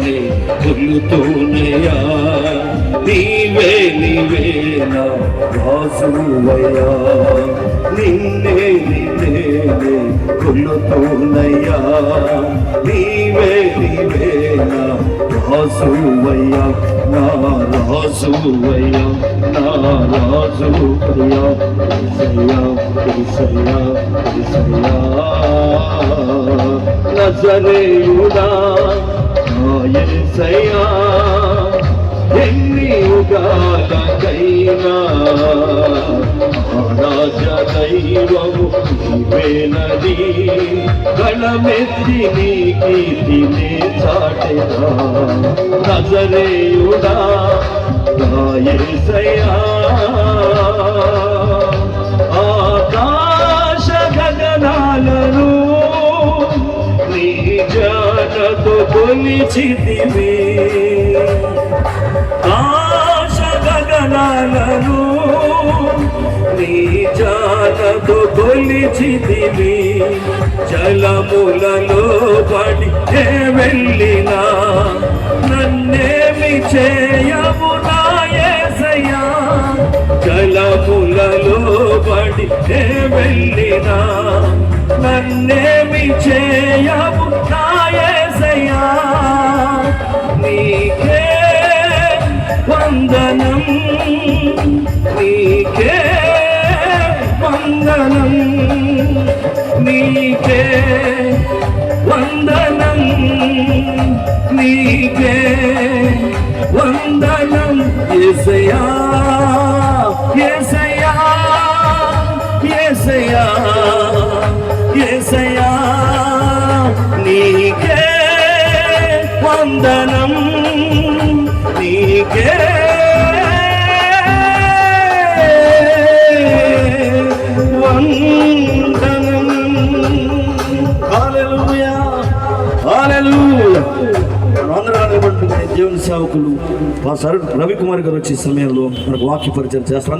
నే కొలుతూనయ్యా, నీవే నా రాజువయ్యా, నిన్నే నే కొలుతూనయ్యా, నీవే నా రాజువయ్యా, నా రాజువయ్యా, నా రాజువయ్యా, యేసయ్యా, యేసయ్యా, నజరేయుడా నా యేసయ్యా, ఎన్ని యుగాలకైనా రాజ దైవము నీవేనని గణమెత్తి నీ కీర్తిని చాటెదా, నజరేయుడా నా యేసయ్యా, ఆకాశ గగనాలను నీ జానతో కొలిచితివి, ఆకాశ గగనాలను నీ జానతో కొలిచితివి, జలములలో పడి వెళ్ళినా నన్నేమి చేయవు నా యేసయ్యా, జలములలో పడి వెళ్ళినా నన్నేమి చేయవు నా యేసయ్యా, నీకే వందనం, నీకే వందనం, నీకే వందనం, నీకే వందనం, యేసయ్యా, యేసయ్యా, యేసయ్యా, యేసయ్యా, నీకే వందనం, నీకే వందనం. హల్లెలూయా, హల్లెలూయా. అందరూ దేవుని సేవకులు రవికుమార్ గారు వచ్చే సమయంలో మనకు వాక్య పరిచయం చేస్తారు.